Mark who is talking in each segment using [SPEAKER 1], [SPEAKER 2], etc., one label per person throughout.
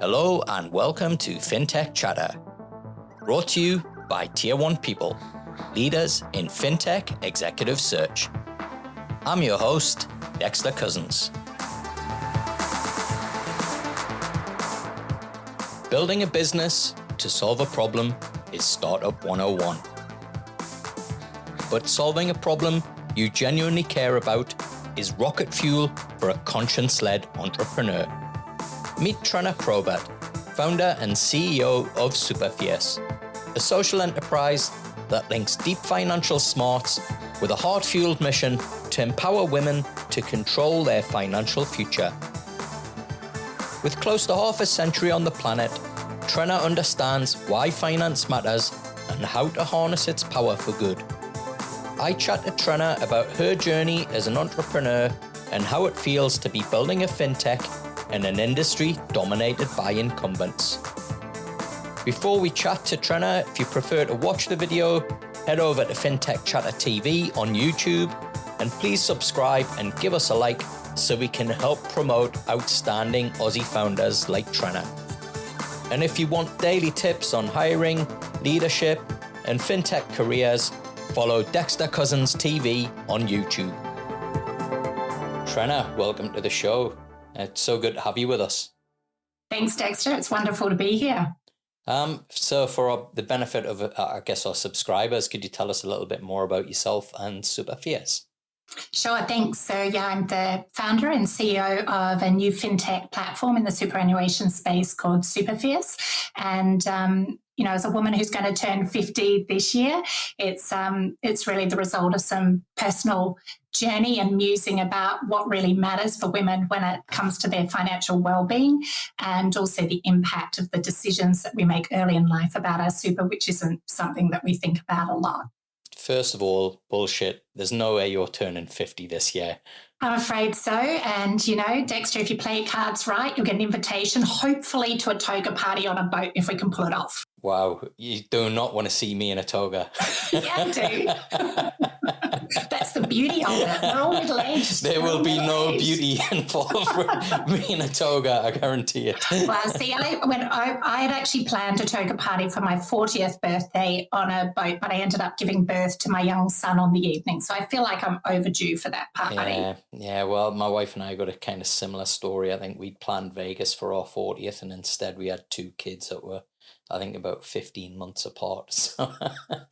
[SPEAKER 1] Hello and welcome to Fintech Chatter, brought to you by Tier 1 People, leaders in Fintech executive search. I'm your host, Dexter Cousins. Building a business to solve a problem is Startup 101. But solving a problem you genuinely care about is rocket fuel for a conscience-led entrepreneur. Meet Trenna Probert, founder and CEO of Superfierce, a social enterprise that links deep financial smarts with a heart-fueled mission to empower women to control their financial future. With close to half a century on the planet, Trenna understands why finance matters and how to harness its power for good. I chat to Trenna about her journey as an entrepreneur and how it feels to be building a fintech in an industry dominated by incumbents. Before we chat to Trenna, if you prefer to watch the video, head over to Fintech Chatter TV on YouTube and please subscribe and give us a like so we can help promote outstanding Aussie founders like Trenna. And if you want daily tips on hiring, leadership, and fintech careers, follow Dexter Cousins TV on YouTube. Trenna, welcome to the show. It's so good to have you with us.
[SPEAKER 2] Thanks, Dexter. It's wonderful to be here.
[SPEAKER 1] So for the benefit of, our subscribers, could you tell us a little bit more about yourself and Superfierce?
[SPEAKER 2] Sure, thanks. So I'm the founder and CEO of a new fintech platform in the superannuation space called Superfierce. And, as a woman who's going to turn 50 this year, it's really the result of some personal journey and musing about what really matters for women when it comes to their financial well-being, and also the impact of the decisions that we make early in life about our super, which isn't something that we think about a lot.
[SPEAKER 1] First of all, bullshit. There's no way you're turning 50 this year.
[SPEAKER 2] I'm afraid so. And, Dexter, if you play your cards right, you'll get an invitation, hopefully to a toga party on a boat if we can pull it off.
[SPEAKER 1] Wow. You do not want to see me in a toga.
[SPEAKER 2] Yeah, I do. That's the beauty of it. We're all middle-aged.
[SPEAKER 1] There will be no beauty involved with me in a toga, I guarantee it.
[SPEAKER 2] Well, see, I had actually planned a toga party for my 40th birthday on a boat, but I ended up giving birth to my young son on the evening. So I feel like I'm overdue for that party.
[SPEAKER 1] Yeah. Well, my wife and I got a kind of similar story. I think we'd planned Vegas for our 40th, and instead we had two kids that were, I think, about 15 months apart. So.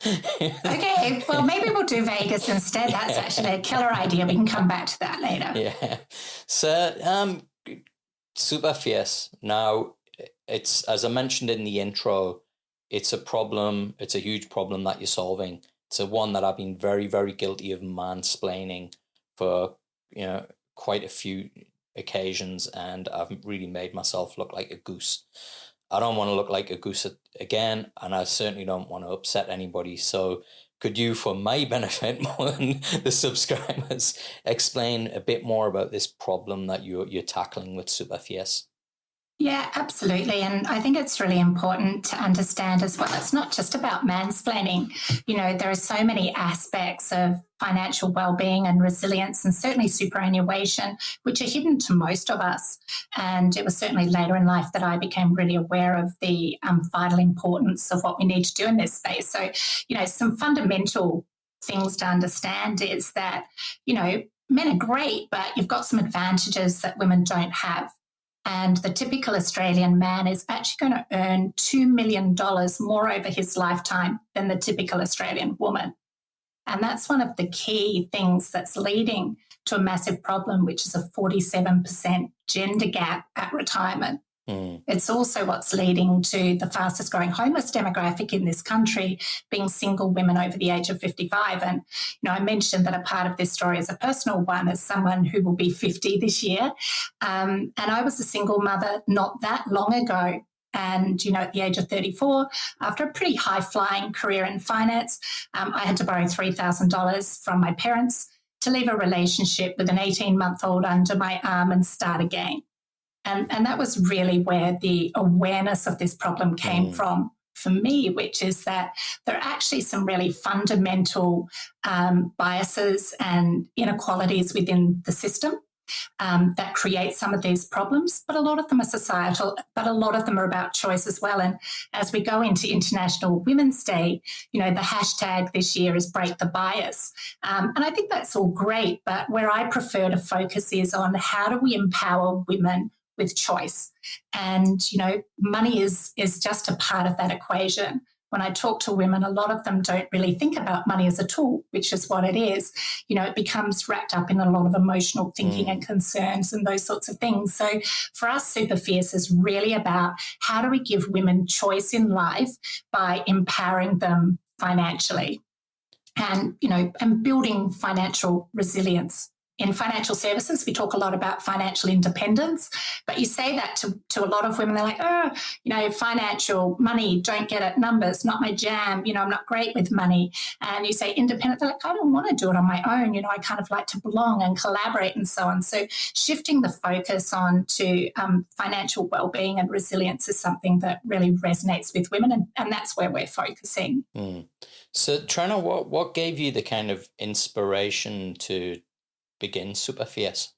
[SPEAKER 2] Okay, well, maybe we'll do Vegas instead. That's actually a killer idea. We can come back to that later.
[SPEAKER 1] Yeah. So, Superfierce. Now, it's, as I mentioned in the intro, it's a problem. It's a huge problem that you're solving. It's a one that I've been very, very guilty of mansplaining for, quite a few occasions, and I've really made myself look like a goose. I don't want to look like a goose again, and I certainly don't want to upset anybody. So could you, for my benefit more than the subscribers, explain a bit more about this problem that you're tackling with Superfierce?
[SPEAKER 2] Yeah, absolutely. And I think it's really important to understand as well, it's not just about mansplaining. There are so many aspects of financial well-being and resilience, and certainly superannuation, which are hidden to most of us. And it was certainly later in life that I became really aware of the vital importance of what we need to do in this space. So, some fundamental things to understand is that, men are great, but you've got some advantages that women don't have. And the typical Australian man is actually going to earn $2 million more over his lifetime than the typical Australian woman. And that's one of the key things that's leading to a massive problem, which is a 47% gender gap at retirement. It's also what's leading to the fastest growing homeless demographic in this country being single women over the age of 55. And, I mentioned that a part of this story is a personal one as someone who will be 50 this year. And I was a single mother not that long ago. And, at the age of 34, after a pretty high-flying career in finance, I had to borrow $3,000 from my parents to leave a relationship with an 18-month-old under my arm and start again. And that was really where the awareness of this problem came from for me, which is that there are actually some really fundamental biases and inequalities within the system. that create some of these problems, but a lot of them are societal, but a lot of them are about choice as well. And as we go into International Women's Day, the hashtag this year is Break the Bias. And I think that's all great, but where I prefer to focus is on how do we empower women with choice. And, money is just a part of that equation. When I talk to women, a lot of them don't really think about money as a tool, which is what it is. It becomes wrapped up in a lot of emotional thinking and concerns and those sorts of things. So for us, Super Fierce is really about how do we give women choice in life by empowering them financially and, and building financial resilience. In financial services, we talk a lot about financial independence, but you say that to a lot of women, they're like, financial money, don't get it, numbers, not my jam, I'm not great with money. And you say independent, they're like, I don't want to do it on my own, I kind of like to belong and collaborate and so on. So shifting the focus on to financial well-being and resilience is something that really resonates with women, and that's where we're focusing.
[SPEAKER 1] So Trenna, what gave you the kind of inspiration to begin Super Fierce?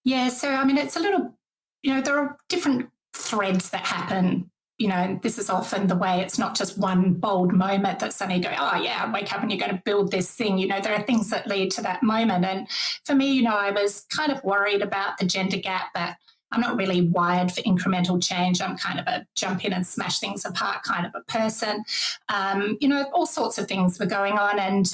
[SPEAKER 2] Yeah, so it's a little, there are different threads that happen, and this is often the way. It's not just one bold moment that suddenly go, oh yeah, I wake up and you're going to build this thing. There are things that lead to that moment. And for me, I was kind of worried about the gender gap, but I'm not really wired for incremental change. I'm kind of a jump in and smash things apart kind of a person. All sorts of things were going on. And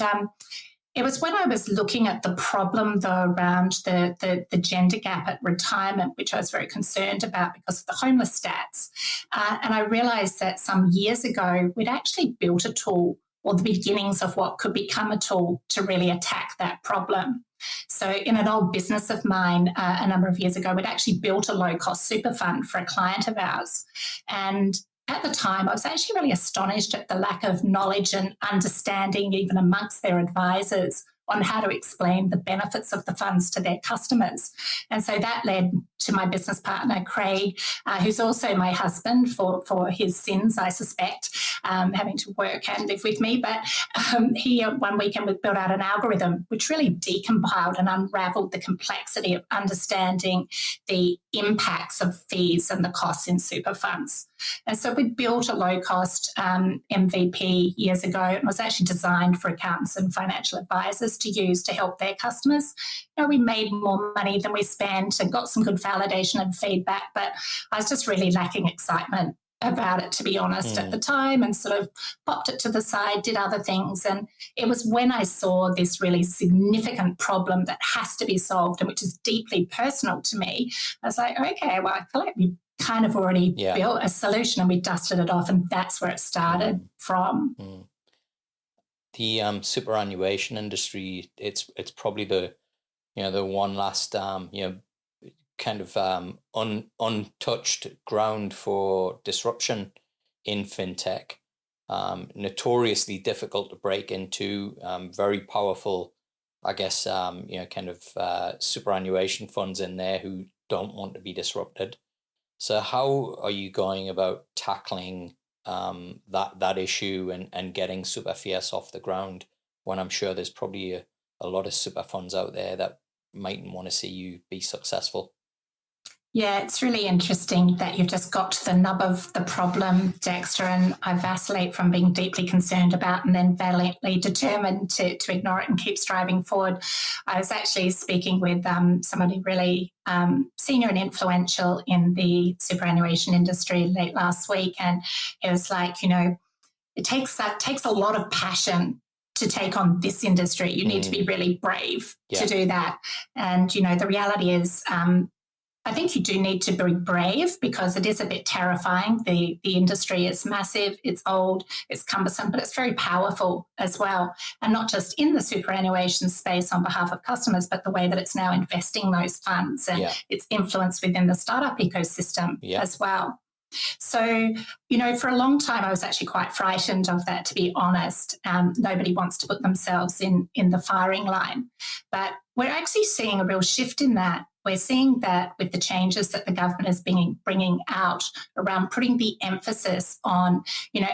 [SPEAKER 2] it was when I was looking at the problem, though, around the gender gap at retirement, which I was very concerned about because of the homeless stats. And I realised that some years ago, we'd actually built a tool, or the beginnings of what could become a tool to really attack that problem. So in an old business of mine a number of years ago, we'd actually built a low-cost super fund for a client of ours. And at the time, I was actually really astonished at the lack of knowledge and understanding, even amongst their advisors, on how to explain the benefits of the funds to their customers. And so that led to my business partner, Craig, who's also my husband for his sins, I suspect, having to work and live with me. But he, one weekend, we built out an algorithm which really decompiled and unraveled the complexity of understanding the impacts of fees and the costs in super funds. And so we built a low-cost MVP years ago. It was actually designed for accountants and financial advisors to use to help their customers. We made more money than we spent and got some good validation and feedback, but I was just really lacking excitement about it, to be honest, at the time, and sort of popped it to the side, did other things. And it was when I saw this really significant problem that has to be solved and which is deeply personal to me, I was like, okay, well, I feel like we kind of already built a solution and we dusted it off, and that's where it started from.
[SPEAKER 1] The superannuation industry, it's probably the one last kind of untouched ground for disruption in fintech. Notoriously difficult to break into. Very powerful, I guess, kind of superannuation funds in there who don't want to be disrupted. So how are you going about tackling that issue and getting Super Fierce off the ground, when I'm sure there's probably a lot of super funds out there that mightn't want to see you be successful?
[SPEAKER 2] Yeah, it's really interesting that you've just got to the nub of the problem, Dexter, and I vacillate from being deeply concerned about and then valiantly determined to ignore it and keep striving forward. I was actually speaking with somebody really senior and influential in the superannuation industry late last week, and it was like, it takes a lot of passion to take on this industry. You need to be really brave to do that. And, the reality is, I think you do need to be brave because it is a bit terrifying. The industry is massive, it's old, it's cumbersome, but it's very powerful as well. And not just in the superannuation space on behalf of customers, but the way that it's now investing those funds and its influence within the startup ecosystem as well. So, for a long time, I was actually quite frightened of that, to be honest. Nobody wants to put themselves in the firing line. But we're actually seeing a real shift in that. We're seeing that with the changes that the government is bringing out around putting the emphasis on,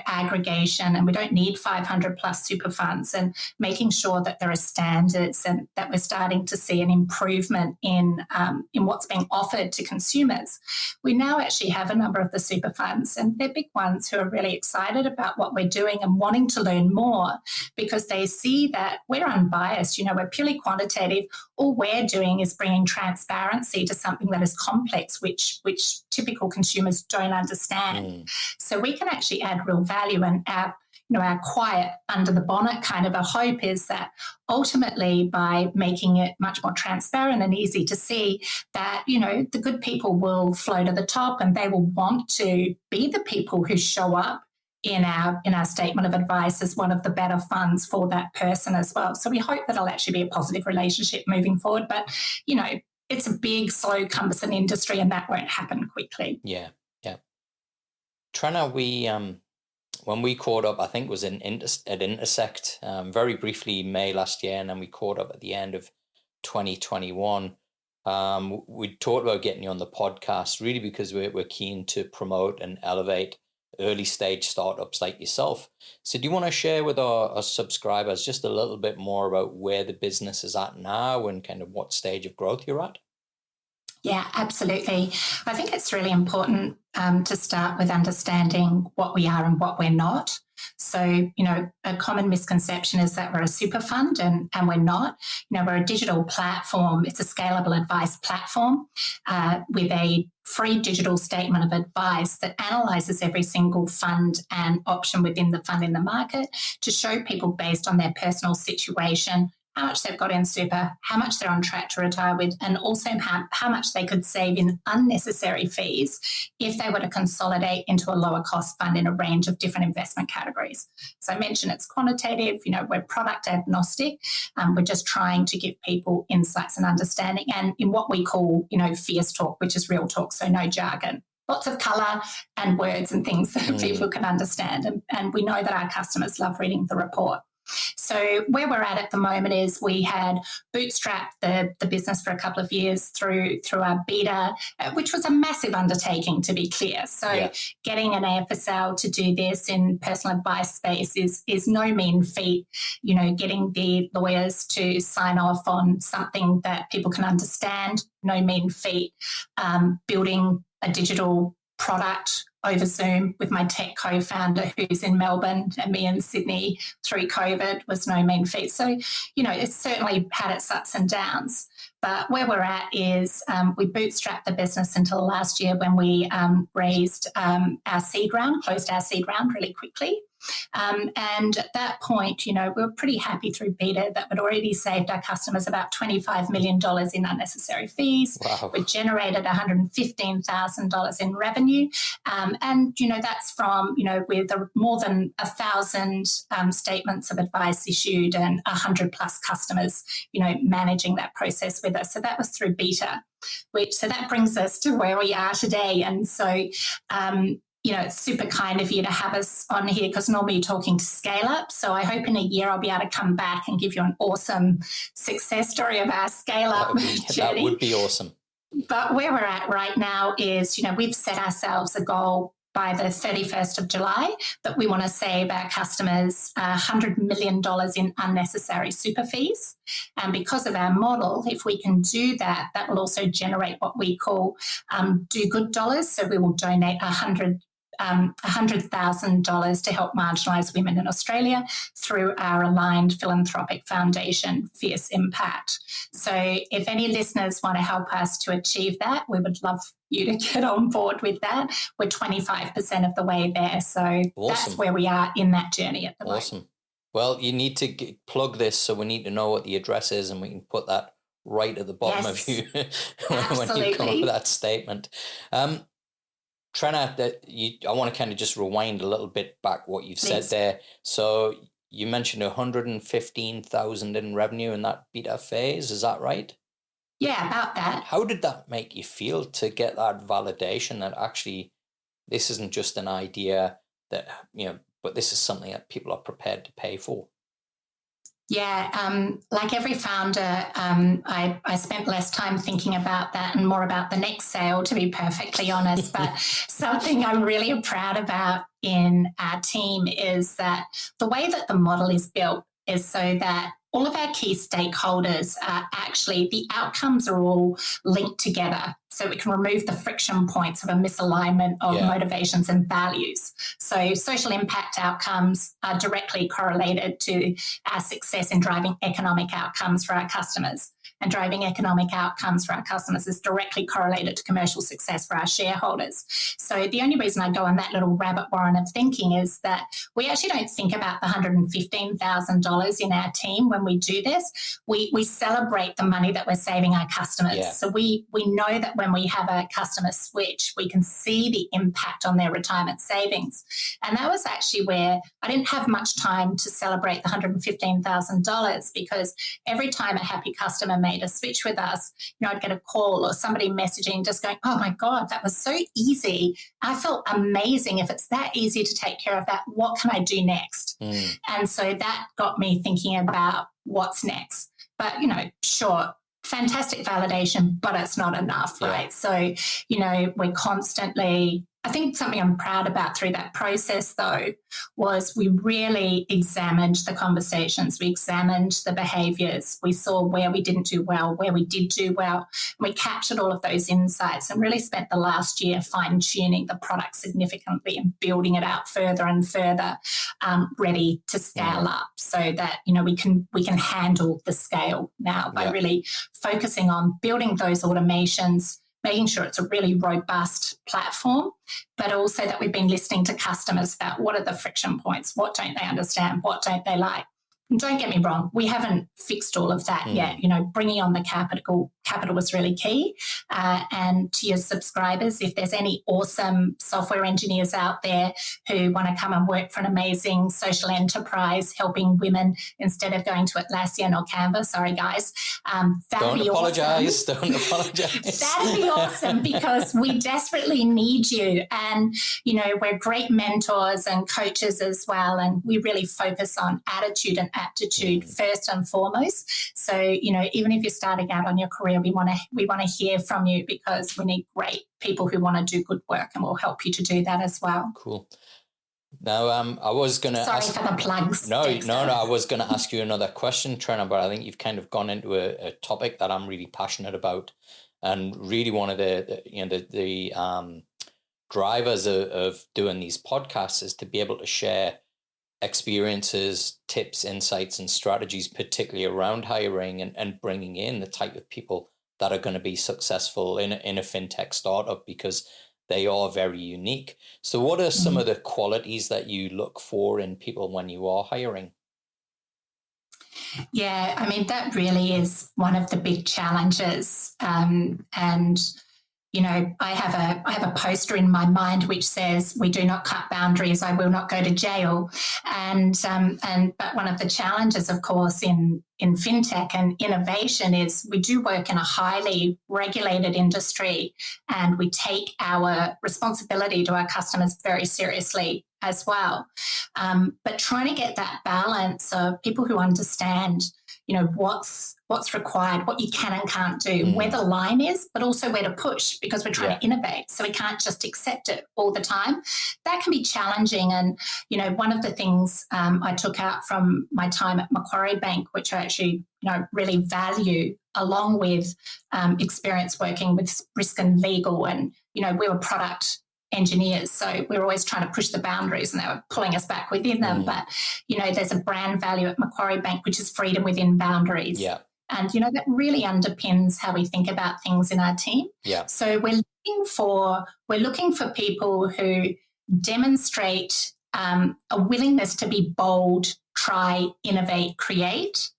[SPEAKER 2] aggregation, and we don't need 500 plus super funds, and making sure that there are standards and that we're starting to see an improvement in what's being offered to consumers. We now actually have a number of the super funds, and they're big ones, who are really excited about what we're doing and wanting to learn more, because they see that we're unbiased. We're purely quantitative. All we're doing is bringing transparency to something that is complex, which typical consumers don't understand. So we can actually add real value, and our quiet under the bonnet kind of a hope is that ultimately, by making it much more transparent and easy to see, that the good people will flow to the top, and they will want to be the people who show up in our statement of advice as one of the better funds for that person as well. So we hope that it'll actually be a positive relationship moving forward. But it's a big, slow, cumbersome industry, and that won't happen quickly.
[SPEAKER 1] Yeah. Trenna, we when we caught up, I think it was at Intersect, very briefly May last year, and then we caught up at the end of 2021. We talked about getting you on the podcast, really because we're keen to promote and elevate early stage startups like yourself. So do you want to share with our subscribers just a little bit more about where the business is at now and kind of what stage of growth you're at?
[SPEAKER 2] Yeah, absolutely. I think it's really important to start with understanding what we are and what we're not. So, a common misconception is that we're a super fund, and we're not. We're a digital platform. It's a scalable advice platform with a free digital statement of advice that analyzes every single fund and option within the fund in the market to show people, based on their personal situation, how much they've got in super, how much they're on track to retire with, and also how much they could save in unnecessary fees if they were to consolidate into a lower cost fund in a range of different investment categories. So I mentioned it's quantitative, we're product agnostic. We're just trying to give people insights and understanding, and in what we call, fierce talk, which is real talk, so no jargon. Lots of colour and words and things that people can understand. And we know that our customers love reading the report. So where we're at the moment is we had bootstrapped the business for a couple of years through our beta, which was a massive undertaking, to be clear. So getting an AFSL to do this in personal advice space is no mean feat. Getting the lawyers to sign off on something that people can understand, no mean feat. Building a digital product over Zoom with my tech co-founder who's in Melbourne and me in Sydney through COVID was no mean feat. So, it's certainly had its ups and downs. But where we're at is we bootstrapped the business until last year when we raised our seed round, closed our seed round really quickly. And at that point, we were pretty happy through beta that we'd already saved our customers about $25 million in unnecessary fees.
[SPEAKER 1] Wow.
[SPEAKER 2] We generated $115,000 in revenue. And, that's from, with more than 1,000 statements of advice issued and 100 plus customers, managing that process with us. So that was through beta, so that brings us to where we are today. And so, it's super kind of you to have us on here, because normally you're talking to scale up. So I hope in a year I'll be able to come back and give you an awesome success story of our scale up journey.
[SPEAKER 1] That would be awesome.
[SPEAKER 2] But where we're at right now is, we've set ourselves a goal by the 31st of July that we want to save our customers $100 million in unnecessary super fees. And because of our model, if we can do that, that will also generate what we call do good dollars. So we will donate $100,000 to help marginalised women in Australia through our aligned philanthropic foundation, Fierce Impact. So if any listeners want to help us to achieve that, we would love you to get on board with that. We're 25% of the way there. So That's where we are in that journey at the moment.
[SPEAKER 1] Awesome. Well, you need to plug this, so we need to know what the address is, and we can put that right at the bottom of you when you come up with that statement. Trenna, I want to kind of just rewind a little bit back what you've said there. So you mentioned 115,000 in revenue in that beta phase. Is that right?
[SPEAKER 2] Yeah, about that.
[SPEAKER 1] How did that make you feel to get that validation that actually this isn't just an idea that, but this is something that people are prepared to pay for?
[SPEAKER 2] Yeah, like every founder, I spent less time thinking about that and more about the next sale, to be perfectly honest. But something I'm really proud about in our team is that the way that the model is built is so that all of our key stakeholders are actually, the outcomes are all linked together. So we can remove the friction points of a misalignment of motivations and values. So social impact outcomes are directly correlated to our success in driving economic outcomes for our customers. And driving economic outcomes for our customers is directly correlated to commercial success for our shareholders. So the only reason I go on that little rabbit warren of thinking is that we actually don't think about the $115,000 in our team when we do this. We celebrate the money that we're saving our customers.
[SPEAKER 1] Yeah.
[SPEAKER 2] So we know that when we have a customer switch, we can see the impact on their retirement savings. And that was actually where I didn't have much time to celebrate the $115,000, because every time a happy customer made a switch with us, I'd get a call or somebody messaging just going, oh my God, that was so easy. I felt amazing. If it's that easy to take care of that, what can I do next? And so that got me thinking about what's next. But, sure, fantastic validation, but it's not enough, right? So, we're constantly, I think something I'm proud about through that process, though, was we really examined the conversations. We examined the behaviours. We saw where we didn't do well, where we did do well. And we captured all of those insights and really spent the last year fine-tuning the product significantly and building it out further and further, ready to scale up, so that, we can handle the scale now by really focusing on building those automations, making sure it's a really robust platform, but also that we've been listening to customers about what are the friction points, what don't they understand, what don't they like. And don't get me wrong, we haven't fixed all of that yet. Bringing on the capital was really key. And to your subscribers, if there's any awesome software engineers out there who want to come and work for an amazing social enterprise helping women instead of going to Atlassian or Canva, sorry guys, that'd be awesome.
[SPEAKER 1] Don't apologize.
[SPEAKER 2] That'd be awesome, because we desperately need you. And, we're great mentors and coaches as well. And we really focus on attitude and aptitude first and foremost. So, even if you're starting out on your career, we want to hear from you, because we need great people who want to do good work, and we'll help you to do that as well.
[SPEAKER 1] Cool. Now, I was going to
[SPEAKER 2] Sorry for the plugs.
[SPEAKER 1] No. I was going to ask you another question, Trenna, but I think you've kind of gone into a topic that I'm really passionate about, and really one of the drivers of doing these podcasts is to be able to share experiences, tips, insights, and strategies, particularly around hiring and bringing in the type of people that are going to be successful in a fintech startup, because they are very unique. So what are some of the qualities that you look for in people when you are hiring?
[SPEAKER 2] Yeah, I mean, that really is one of the big challenges. And I have a poster in my mind which says, "We do not cut boundaries. I will not go to jail." But one of the challenges, of course, in fintech and innovation is we do work in a highly regulated industry, and we take our responsibility to our customers very seriously as well. But trying to get that balance of people who understand, what's required, what you can and can't do, where the line is, but also where to push, because we're trying to innovate. So we can't just accept it all the time. That can be challenging. And, one of the things I took out from my time at Macquarie Bank, which I actually, really value, along with experience working with risk and legal, and, we were product engineers, so we were always trying to push the boundaries, and they were pulling us back within them. But there's a brand value at Macquarie Bank, which is freedom within boundaries. And that really underpins how we think about things in our team. So we're looking for people who demonstrate a willingness to be bold, try, innovate, create,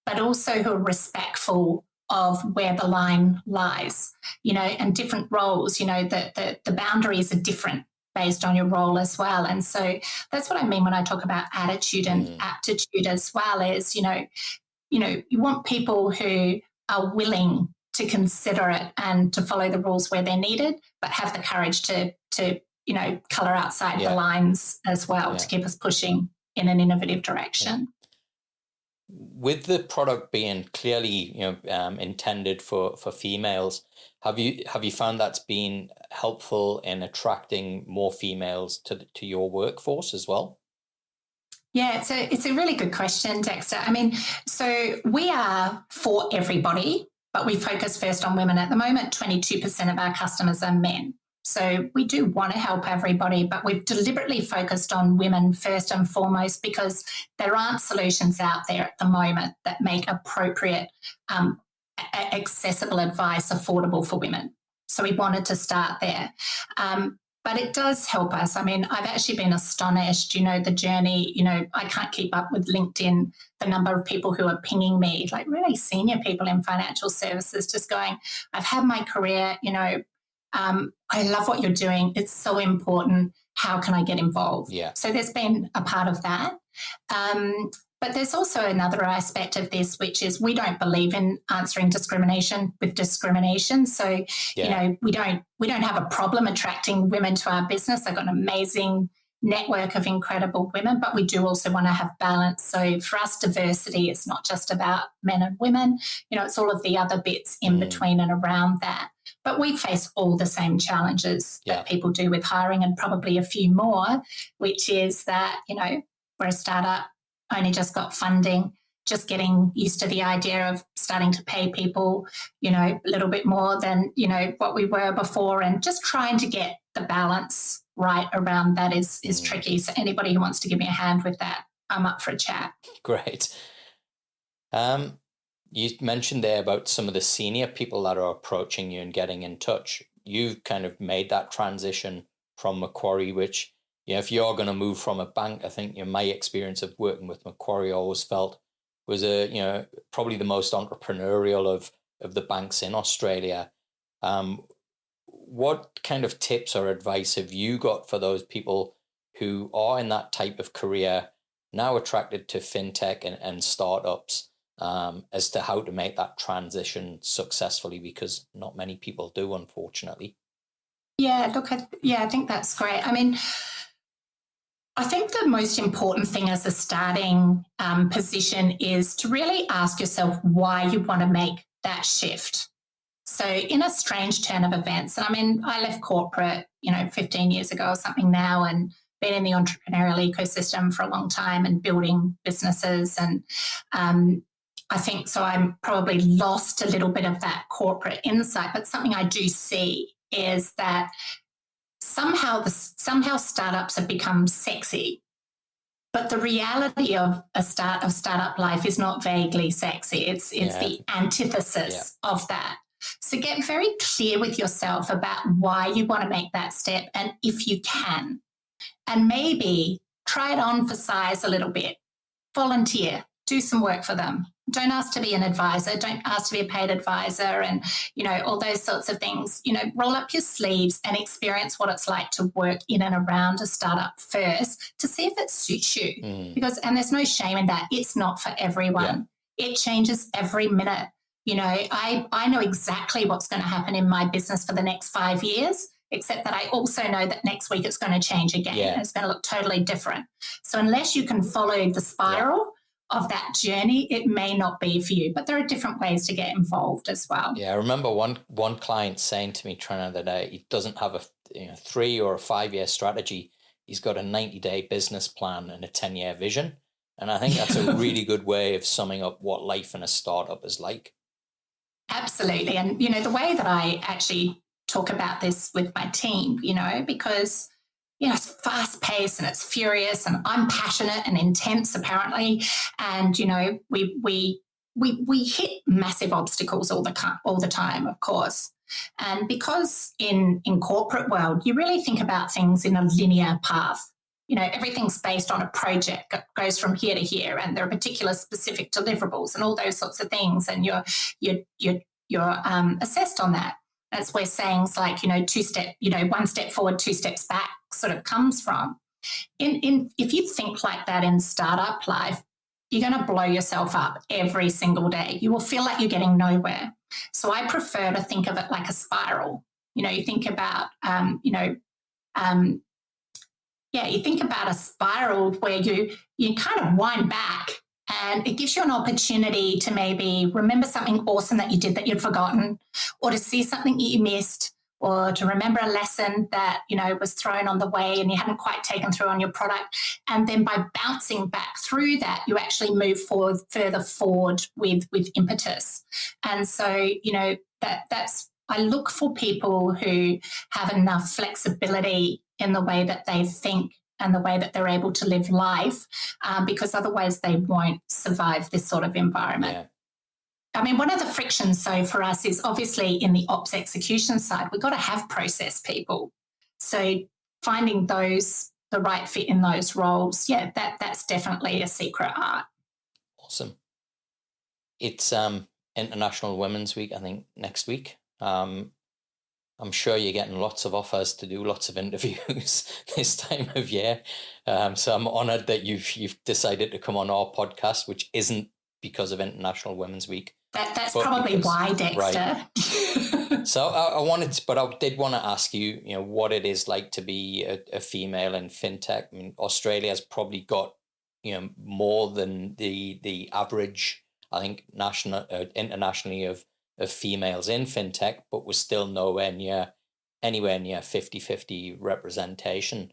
[SPEAKER 2] but also who are respectful of where the line lies, and different roles, the boundaries are different based on your role as well. And so that's what I mean when I talk about attitude and aptitude as well, is, you want people who are willing to consider it and to follow the rules where they're needed, but have the courage to colour outside the lines as well, to keep us pushing in an innovative direction.
[SPEAKER 1] With the product being clearly, intended for females, have you found that's been helpful in attracting more females to your workforce as well?
[SPEAKER 2] Yeah, it's a really good question, Dexter. I mean, so we are for everybody, but we focus first on women. At the moment, 22% of our customers are men. So we do want to help everybody, but we've deliberately focused on women first and foremost because there aren't solutions out there at the moment that make appropriate, accessible advice affordable for women. So we wanted to start there. But it does help us. I mean, I've actually been astonished, the journey, I can't keep up with LinkedIn, the number of people who are pinging me, like really senior people in financial services, just going, I've had my career, I love what you're doing. It's so important. How can I get involved?
[SPEAKER 1] Yeah. So
[SPEAKER 2] there's been a part of that. But there's also another aspect of this, which is we don't believe in answering discrimination with discrimination. So, we don't have a problem attracting women to our business. They've got an amazing network of incredible women, but we do also want to have balance. So for us, diversity is not just about men and women, it's all of the other bits in between and around that. But we face all the same challenges that people do with hiring and probably a few more, which is that, we're a startup, only just got funding, just getting used to the idea of starting to pay people, a little bit more than, what we were before, and just trying to get the balance right around that is tricky. So anybody who wants to give me a hand with that, I'm up for a chat.
[SPEAKER 1] Great. You mentioned there about some of the senior people that are approaching you and getting in touch. You've kind of made that transition from Macquarie, which, if you're going to move from a bank, I think my experience of working with Macquarie always felt was probably the most entrepreneurial of the banks in Australia. What kind of tips or advice have you got for those people who are in that type of career, now attracted to fintech and startups, as to how to make that transition successfully? Because not many people do, unfortunately.
[SPEAKER 2] Yeah, look, I think that's great. I mean, I think the most important thing as a starting position is to really ask yourself why you want to make that shift. So in a strange turn of events, and I mean, I left corporate, 15 years ago or something now, and been in the entrepreneurial ecosystem for a long time and building businesses. And I think so I'm probably lost a little bit of that corporate insight, but something I do see is that somehow startups have become sexy, but the reality of startup life is not vaguely sexy. It's the antithesis of that. So get very clear with yourself about why you want to make that step, and if you can, and maybe try it on for size a little bit. Volunteer, do some work for them. Don't ask to be an advisor. Don't ask to be a paid advisor, and all those sorts of things. Roll up your sleeves and experience what it's like to work in and around a startup first to see if it suits you. And there's no shame in that. It's not for everyone. It changes every minute. I know exactly what's going to happen in my business for the next 5 years, except that I also know that next week it's going to change again. And it's going to look totally different. So unless you can follow the spiral of that journey, it may not be for you, but there are different ways to get involved as well.
[SPEAKER 1] Yeah, I remember one client saying to me, Trenna, that he doesn't have a 3 or a 5 year strategy. He's got a 90-day business plan and a 10-year vision. And I think that's a really good way of summing up what life in a startup is like.
[SPEAKER 2] Absolutely. And, the way that I actually talk about this with my team, because, it's fast paced and it's furious, and I'm passionate and intense apparently. And, we hit massive obstacles all the time, of course. And because in corporate world, you really think about things in a linear path. Everything's based on a project that goes from here to here, and there are particular specific deliverables and all those sorts of things, and you're assessed on that. That's where sayings like, 1 step forward, 2 steps back sort of comes from. If you think like that in startup life, you're going to blow yourself up every single day. You will feel like you're getting nowhere. So I prefer to think of it like a spiral. You think about, you think about a spiral where you kind of wind back And it gives you an opportunity to maybe remember something awesome that you did that you'd forgotten, or to see something that you missed, or to remember a lesson that, was thrown on the way and you hadn't quite taken through on your product. And then by bouncing back through that, you actually move further forward with impetus. And so, that's, I look for people who have enough flexibility in the way that they think and the way that they're able to live life, because otherwise they won't survive this sort of environment.
[SPEAKER 1] Yeah.
[SPEAKER 2] I mean, one of the frictions, so for us, is obviously in the ops execution side, we've got to have process people. So finding the right fit in those roles, that's definitely a secret art.
[SPEAKER 1] Awesome. It's International Women's Week, I think, next week. I'm sure you're getting lots of offers to do lots of interviews this time of year. So I'm honoured that you've decided to come on our podcast, which isn't because of International Women's Week.
[SPEAKER 2] That's probably why, Dexter.
[SPEAKER 1] Right. So I did want to ask you, what it is like to be a female in fintech. I mean, Australia's probably got, more than the average, I think, internationally of females in fintech, but we're still anywhere near 50-50 representation.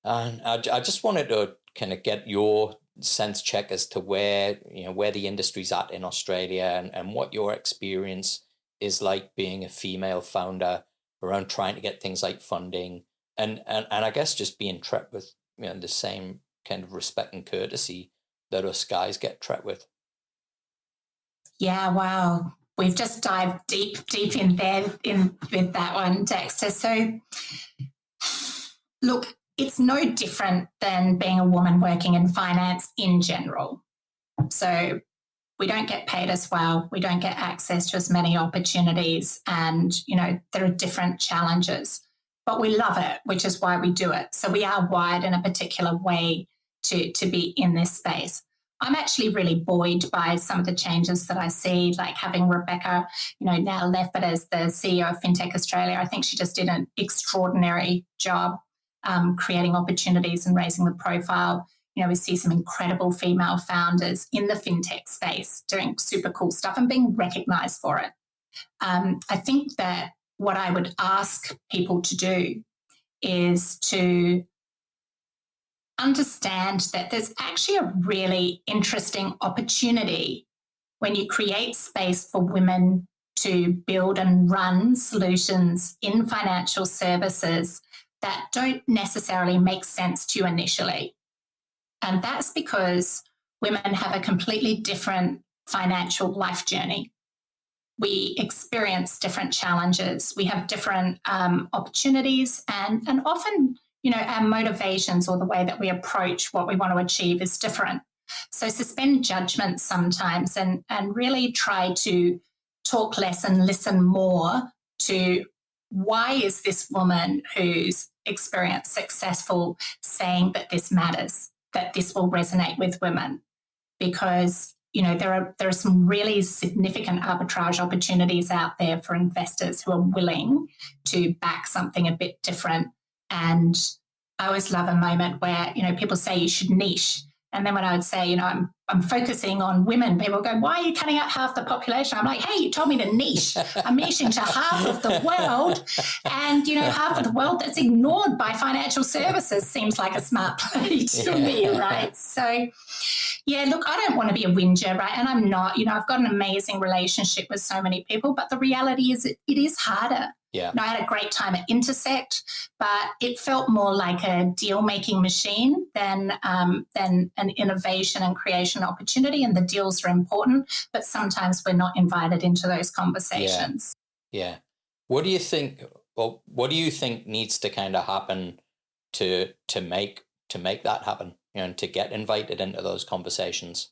[SPEAKER 1] And I just wanted to kind of get your sense check as to where the industry's at in Australia and what your experience is like being a female founder around trying to get things like funding and I guess just being treated with the same kind of respect and courtesy that us guys get treated with.
[SPEAKER 2] Yeah, wow. We've just dived deep in there with that one, Dexter. So, look, it's no different than being a woman working in finance in general. So we don't get paid as well. We don't get access to as many opportunities. And, there are different challenges. But we love it, which is why we do it. So we are wired in a particular way to be in this space. I'm actually really buoyed by some of the changes that I see, like having Rebecca, now left, but as the CEO of Fintech Australia, I think she just did an extraordinary job creating opportunities and raising the profile. We see some incredible female founders in the fintech space doing super cool stuff and being recognised for it. I think that what I would ask people to do is to understand that there's actually a really interesting opportunity when you create space for women to build and run solutions in financial services that don't necessarily make sense to you initially. And that's because women have a completely different financial life journey. We experience different challenges. We have different opportunities and often our motivations or the way that we approach what we want to achieve is different. So suspend judgment sometimes and really try to talk less and listen more to why is this woman who's experienced successful saying that this matters, that this will resonate with women. Because, there are some really significant arbitrage opportunities out there for investors who are willing to back something a bit different. And I always love a moment where, people say you should niche. And then when I would say, I'm focusing on women, people go, why are you cutting out half the population? I'm like, hey, you told me to niche. I'm niching to half of the world. And, half of the world that's ignored by financial services seems like a smart play to me, right? So, yeah, look, I don't want to be a whinger, right? And I'm not, I've got an amazing relationship with so many people, but the reality is it is harder.
[SPEAKER 1] Yeah.
[SPEAKER 2] I had a great time at Intersect, but it felt more like a deal-making machine than an innovation and creation opportunity. And the deals are important, but sometimes we're not invited into those conversations.
[SPEAKER 1] Yeah. What do you think? Well, what do you think needs to kind of happen to make that happen? And to get invited into those conversations?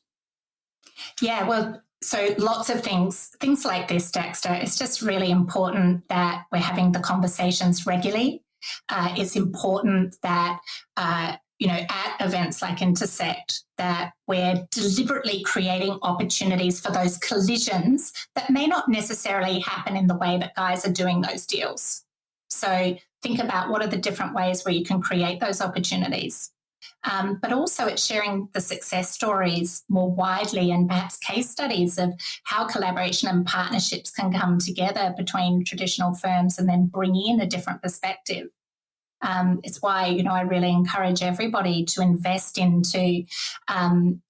[SPEAKER 2] Yeah. Well. So lots of things like this, Dexter. It's just really important that we're having the conversations regularly. It's important that, at events like Intersect, that we're deliberately creating opportunities for those collisions that may not necessarily happen in the way that guys are doing those deals. So think about what are the different ways where you can create those opportunities. but also it's sharing the success stories more widely and perhaps case studies of how collaboration and partnerships can come together between traditional firms and then bring in a different perspective. It's why, I really encourage everybody to invest into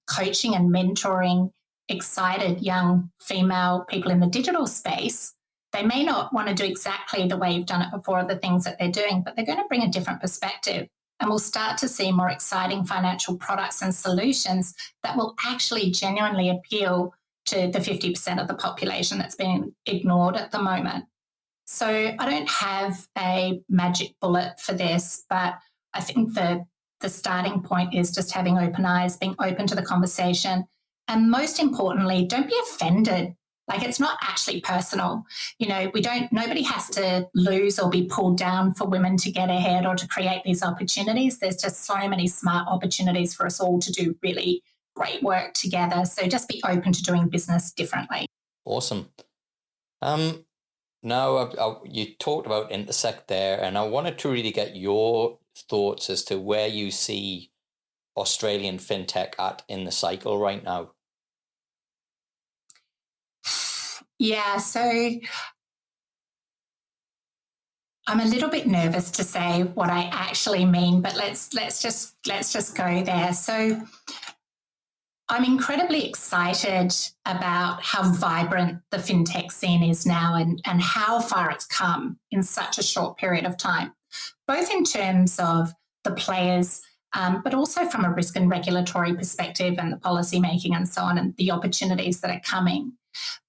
[SPEAKER 2] coaching and mentoring excited young female people in the digital space. They may not want to do exactly the way you've done it before, the things that they're doing, but they're going to bring a different perspective. And we'll start to see more exciting financial products and solutions that will actually genuinely appeal to the 50% of the population that's being ignored at the moment. So I don't have a magic bullet for this, but I think the starting point is just having open eyes, being open to the conversation. And most importantly, don't be offended. Like, it's not actually personal. Nobody has to lose or be pulled down for women to get ahead or to create these opportunities. There's just so many smart opportunities for us all to do really great work together. So just be open to doing business differently.
[SPEAKER 1] Awesome. Now, you talked about intersect there, and I wanted to really get your thoughts as to where you see Australian fintech at in the cycle right now.
[SPEAKER 2] Yeah, so I'm a little bit nervous to say what I actually mean, but let's just go there. So I'm incredibly excited about how vibrant the fintech scene is now and how far it's come in such a short period of time, both in terms of the players, but also from a risk and regulatory perspective and the policy making and so on, and the opportunities that are coming.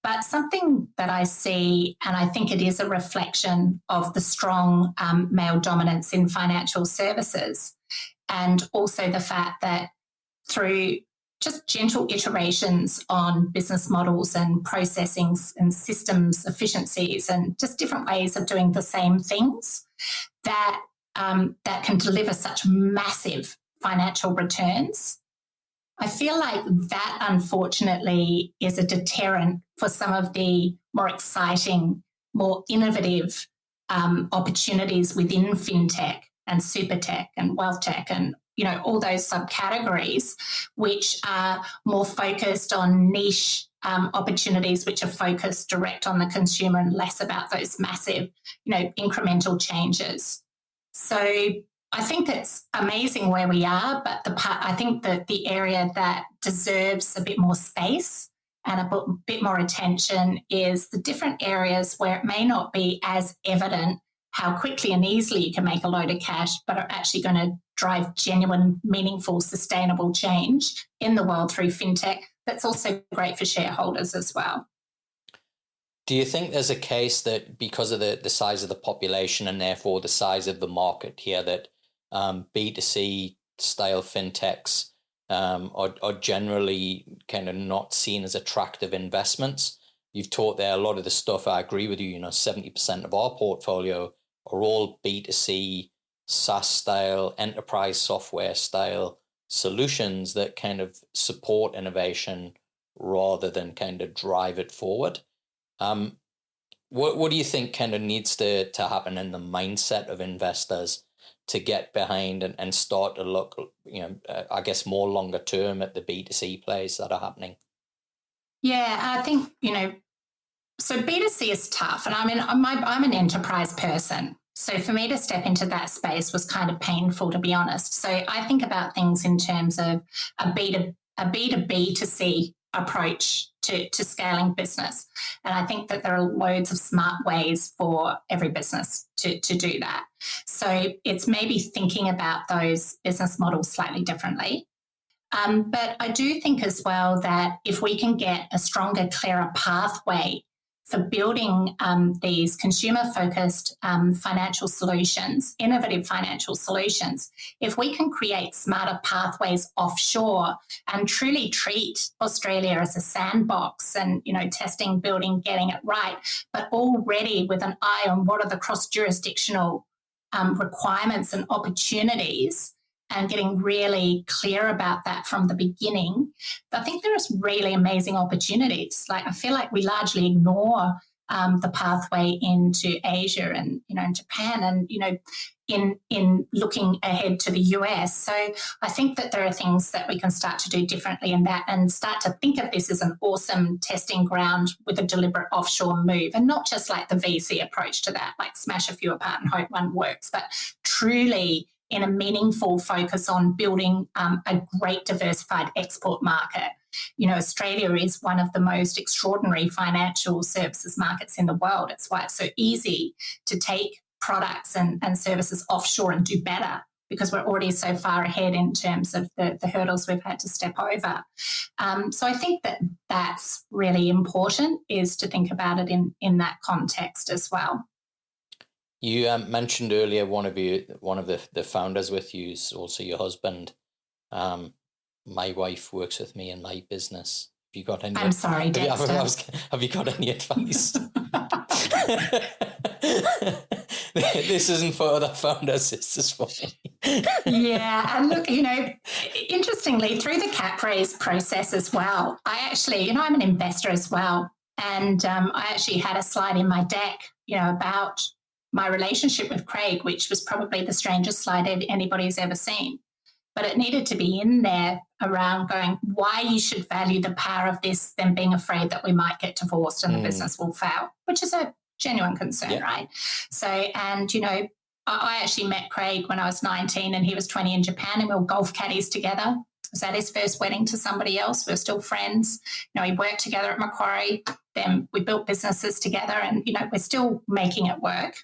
[SPEAKER 2] But something that I see, and I think it is a reflection of the strong male dominance in financial services, and also the fact that through just gentle iterations on business models and processing and systems efficiencies and just different ways of doing the same things that can deliver such massive financial returns. I feel like that, unfortunately, is a deterrent for some of the more exciting, more innovative opportunities within fintech and super tech and wealth tech and all those subcategories, which are more focused on niche opportunities, which are focused direct on the consumer and less about those massive, incremental changes. So I think it's amazing where we are, but I think that the area that deserves a bit more space and a bit more attention is the different areas where it may not be as evident how quickly and easily you can make a load of cash, but are actually going to drive genuine, meaningful, sustainable change in the world through fintech. That's also great for shareholders as well.
[SPEAKER 1] Do you think there's a case that because of the size of the population and therefore the size of the market here that B2C style fintechs are generally kind of not seen as attractive investments? You've taught there a lot of the stuff. I agree with you. 70% of our portfolio are all B2C, SaaS style, enterprise software style solutions that kind of support innovation rather than kind of drive it forward. What do you think kind of needs to happen in the mindset of investors to get behind and start to look, I guess more longer term at the B2C plays that are happening?
[SPEAKER 2] Yeah, I think, so B2C is tough. And I mean, I'm an enterprise person. So for me to step into that space was kind of painful, to be honest. So I think about things in terms of a B2B to C approach to scaling business. And I think that there are loads of smart ways for every business to do that. So it's maybe thinking about those business models slightly differently. But I do think as well that if we can get a stronger, clearer pathway for building these consumer-focused financial solutions, innovative financial solutions, if we can create smarter pathways offshore and truly treat Australia as a sandbox and, testing, building, getting it right, but already with an eye on what are the cross-jurisdictional requirements and opportunities, and getting really clear about that from the beginning, I think there is really amazing opportunities. Like, I feel like we largely ignore the pathway into Asia and, in Japan and, in looking ahead to the US. So I think that there are things that we can start to do differently in that and start to think of this as an awesome testing ground with a deliberate offshore move, and not just like the VC approach to that, like smash a few apart and hope one works, but truly in a meaningful focus on building a great diversified export market. Australia is one of the most extraordinary financial services markets in the world. It's why it's so easy to take products and services offshore and do better, because we're already so far ahead in terms of the hurdles we've had to step over. So I think that that's really important, is to think about it in that context as well.
[SPEAKER 1] You mentioned earlier one of the founders with you is also your husband. My wife works with me in my business. Have you got any?
[SPEAKER 2] I'm sorry, Dexter.
[SPEAKER 1] Have you got any advice? This isn't for other founders, this is for me.
[SPEAKER 2] Yeah, and look, interestingly, through the cap raise process as well, I actually, I'm an investor as well. And I actually had a slide in my deck, about my relationship with Craig, which was probably the strangest slide anybody's ever seen. But it needed to be in there around going why you should value the power of this than being afraid that we might get divorced and the business will fail, which is a genuine concern, right? So, and, I actually met Craig when I was 19 and he was 20 in Japan, and we were golf caddies together. I was at his first wedding to somebody else. We were still friends. We worked together at Macquarie. Then we built businesses together and, we're still making it work.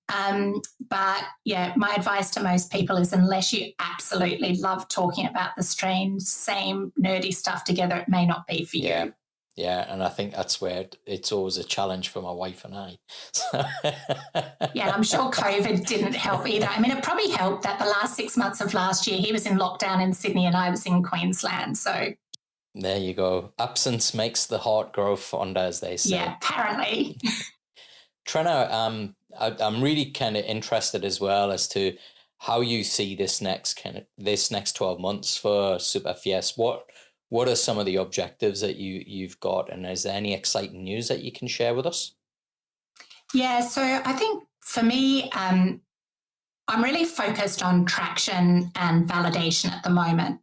[SPEAKER 2] But yeah, my advice to most people is, unless you absolutely love talking about the strange, same nerdy stuff together, it may not be for you.
[SPEAKER 1] Yeah, and I think that's where it's always a challenge for my wife and I.
[SPEAKER 2] Yeah, I'm sure COVID didn't help either. I mean, it probably helped that the last 6 months of last year, he was in lockdown in Sydney and I was in Queensland. So
[SPEAKER 1] there you go. Absence makes the heart grow fonder, as they say.
[SPEAKER 2] Yeah, apparently.
[SPEAKER 1] Trenna, I'm really kind of interested as well as to how you see this next 12 months for Super Fies. What are some of the objectives that you've got, and is there any exciting news that you can share with us?
[SPEAKER 2] Yeah, so I think for me, I'm really focused on traction and validation at the moment.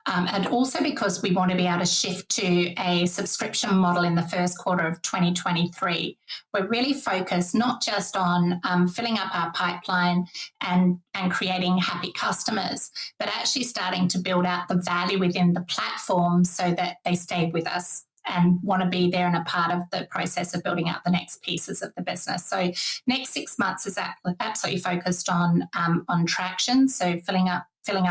[SPEAKER 2] And also because we want to be able to shift to a subscription model in the first quarter of 2023. We're really focused not just on filling up our pipeline and creating happy customers, but actually starting to build out the value within the platform so that they stay with us and want to be there and a part of the process of building out the next pieces of the business. So next 6 months is absolutely focused on traction, so filling up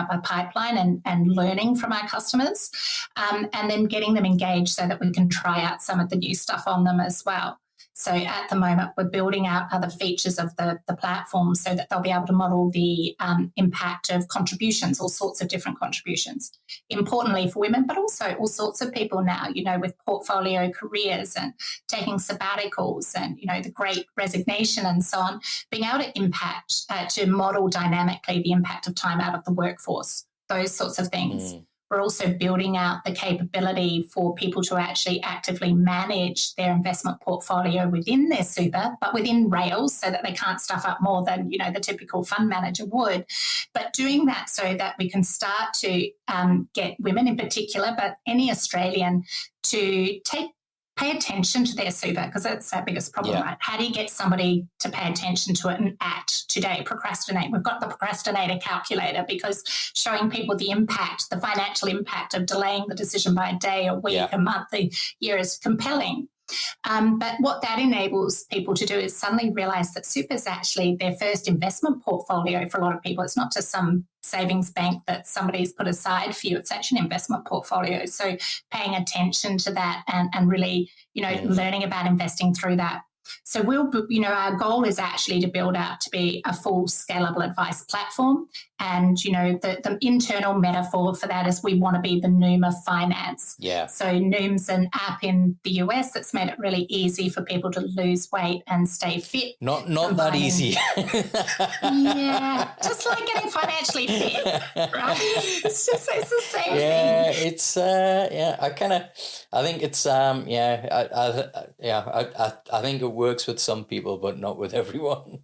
[SPEAKER 2] a pipeline and learning from our customers, and then getting them engaged so that we can try out some of the new stuff on them as well. So at the moment, we're building out other features of the platform so that they'll be able to model the impact of contributions, all sorts of different contributions. Importantly for women, but also all sorts of people now, with portfolio careers and taking sabbaticals and, the great resignation and so on, being able to to model dynamically the impact of time out of the workforce, those sorts of things. We're also building out the capability for people to actually actively manage their investment portfolio within their super, but within rails so that they can't stuff up more than, the typical fund manager would. But doing that so that we can start to get women in particular, but any Australian, to pay attention to their super, because that's our biggest problem, right? How do you get somebody to pay attention to it and act today, procrastinate? We've got the procrastinator calculator, because showing people the impact, the financial impact of delaying the decision by a day, a week, a month, a year is compelling. But what that enables people to do is suddenly realize that super is actually their first investment portfolio for a lot of people. It's not just some savings bank that somebody's put aside for you. It's actually an investment portfolio. So paying attention to that and really, learning about investing through that. So our goal is actually to build out to be a full scalable advice platform. And, the internal metaphor for that is we want to be the Noom of finance.
[SPEAKER 1] Yeah.
[SPEAKER 2] So Noom's an app in the US that's made it really easy for people to lose weight and stay fit.
[SPEAKER 1] Not that easy.
[SPEAKER 2] Yeah, just like getting financially fit, right? It's the same thing.
[SPEAKER 1] Yeah, it's I think it's I think works with some people, but not with everyone.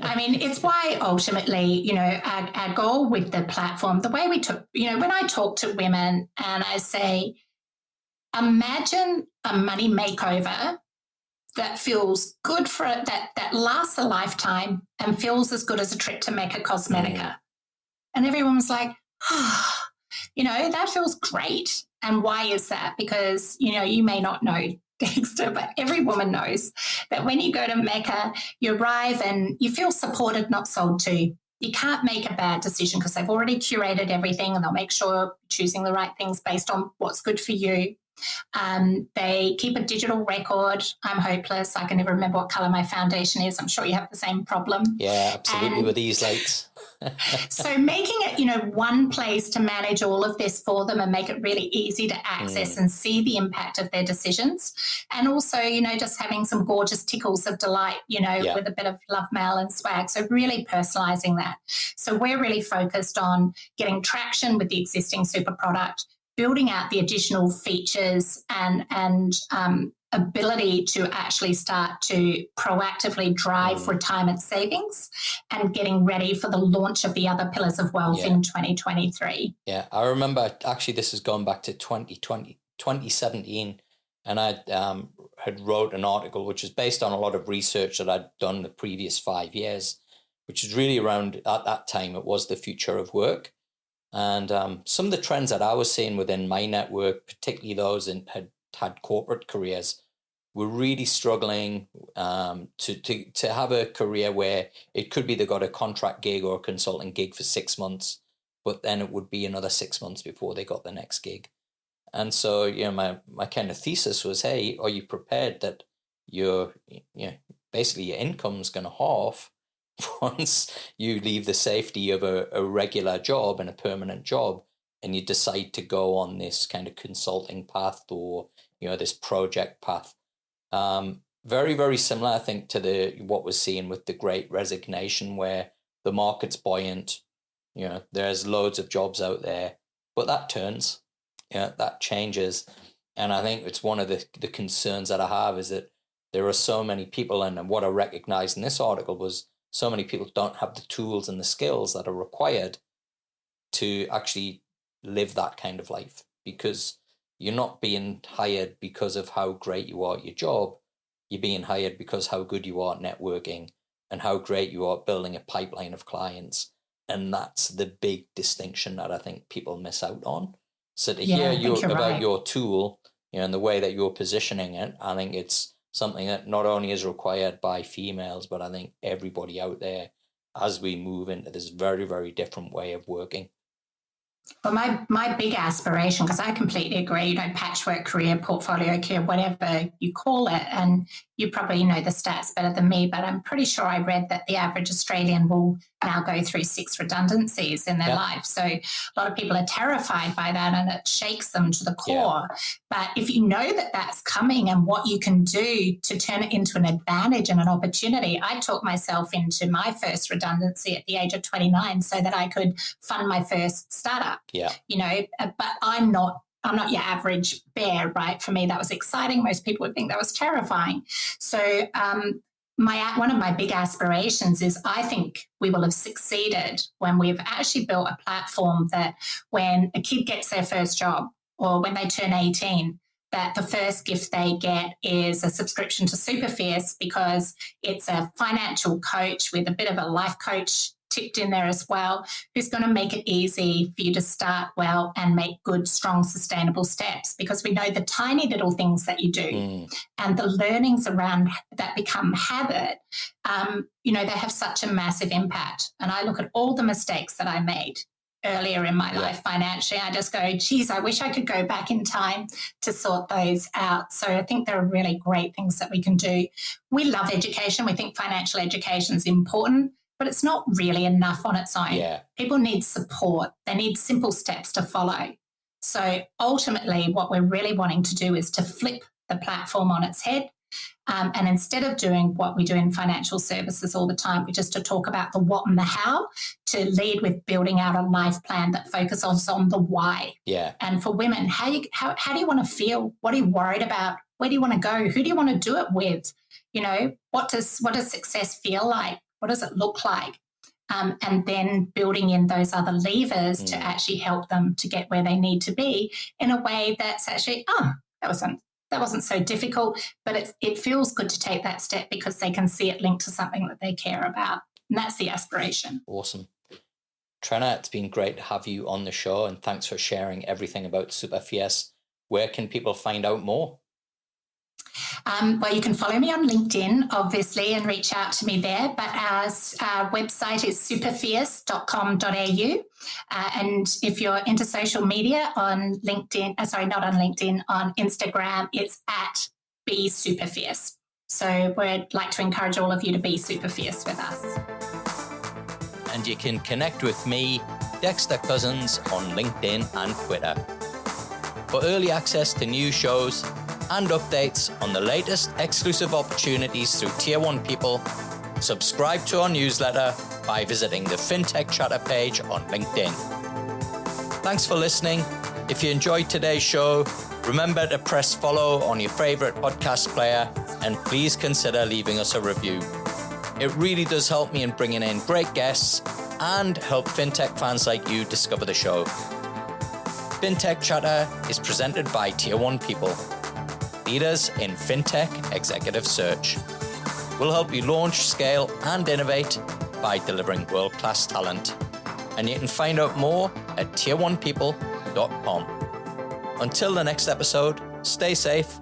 [SPEAKER 2] I mean, it's why ultimately, you know, our goal with the platform, the way we took, you know, when I talk to women and I say, imagine a money makeover that feels good for it, that lasts a lifetime and feels as good as a trip to Mecca Cosmetica. And everyone was like, oh, you know, that feels great. And why is that? Because, you know, you may not know, Dexter, but every woman knows that when you go to Mecca, you arrive and you feel supported, not sold to. You can't make a bad decision because they've already curated everything and they'll make sure you're choosing the right things based on what's good for you. They keep a digital record. I'm hopeless. I can never remember what colour my foundation is. I'm sure you have the same problem.
[SPEAKER 1] Yeah, absolutely, with these lights.
[SPEAKER 2] So making it, you know, one place to manage all of this for them and make it really easy to access and see the impact of their decisions. And also, you know, just having some gorgeous tickles of delight, you know, with a bit of love mail and swag. So really personalising that. So we're really focused on getting traction with the existing super product, building out the additional features and ability to actually start to proactively drive retirement savings and getting ready for the launch of the other pillars of wealth in 2023.
[SPEAKER 1] Yeah, I remember actually this has gone back to 2017, and I had wrote an article which was based on a lot of research that I'd done the previous 5 years, which is really around, at that time, it was the future of work. And some of the trends that I was seeing within my network, particularly those that had corporate careers, were really struggling to have a career where it could be they got a contract gig or a consulting gig for 6 months, but then it would be another 6 months before they got the next gig. And so, you know, my kind of thesis was, hey, are you prepared that basically your income's going to halve once you leave the safety of a regular job and a permanent job, and you decide to go on this kind of consulting path or, you know, this project path. Very, very similar, I think, to what we're seeing with the Great Resignation, where the market's buoyant, you know, there's loads of jobs out there, but that turns, that changes. And I think it's one of the concerns that I have is that there are so many people, and what I recognized in this article was so many people don't have the tools and the skills that are required to actually live that kind of life, because you're not being hired because of how great you are at your job. You're being hired because how good you are at networking and how great you are at building a pipeline of clients. And that's the big distinction that I think people miss out on. So to hear about your tool, you know, and the way that you're positioning it, I think it's something that not only is required by females, but I think everybody out there as we move into this very, very different way of working.
[SPEAKER 2] Well, my big aspiration, because I completely agree, you know, patchwork career, portfolio career, whatever you call it, and you probably know the stats better than me, but I'm pretty sure I read that the average Australian will now go through 6 redundancies in their life. So a lot of people are terrified by that, and it shakes them to the core. But if you know that that's coming and what you can do to turn it into an advantage and an opportunity, I talked myself into my first redundancy at the age of 29 so that I could fund my first startup. You know, but I'm not your average bear, right? For me, that was exciting. Most people would think that was terrifying. So one of my big aspirations is I think we will have succeeded when we've actually built a platform that when a kid gets their first job or when they turn 18, that the first gift they get is a subscription to Super Fierce, because it's a financial coach with a bit of a life coach tipped in there as well, who's going to make it easy for you to start well and make good, strong, sustainable steps, because we know the tiny little things that you do and the learnings around that become habit, you know, they have such a massive impact. And I look at all the mistakes that I made earlier in my life financially. I just go, geez, I wish I could go back in time to sort those out. So I think there are really great things that we can do. We love education. We think financial education is important, but it's not really enough on its own. People need support. They need simple steps to follow. So ultimately, what we're really wanting to do is to flip the platform on its head. And instead of doing what we do in financial services all the time, we just to talk about the what and the how, to lead with building out a life plan that focuses on the why. And for women, how do you want to feel? What are you worried about? Where do you want to go? Who do you want to do it with? what does success feel like? What does it look like? And then building in those other levers to actually help them to get where they need to be in a way that's actually, that wasn't so difficult, but it feels good to take that step because they can see it linked to something that they care about. And that's the aspiration.
[SPEAKER 1] Awesome. Trenna, it's been great to have you on the show, and thanks for sharing everything about Super Fierce. Where can people find out more?
[SPEAKER 2] Well, you can follow me on LinkedIn, obviously, and reach out to me there. But our website is superfierce.com.au. And if you're into social media on LinkedIn, not on LinkedIn, on Instagram, it's at Be Super Fierce. So we'd like to encourage all of you to be super fierce with us.
[SPEAKER 1] And you can connect with me, Dexter Cousins, on LinkedIn and Twitter. For early access to new shows and updates on the latest exclusive opportunities through Tier 1 people, subscribe to our newsletter by visiting the Fintech Chatter page on LinkedIn. Thanks for listening. If you enjoyed today's show, remember to press follow on your favorite podcast player, and please consider leaving us a review. It really does help me in bringing in great guests and help fintech fans like you discover the show. Fintech Chatter is presented by Tier 1 people, leaders in fintech executive search. We'll help you launch, scale, and innovate by delivering world-class talent. And you can find out more at tier1people.com. Until the next episode, stay safe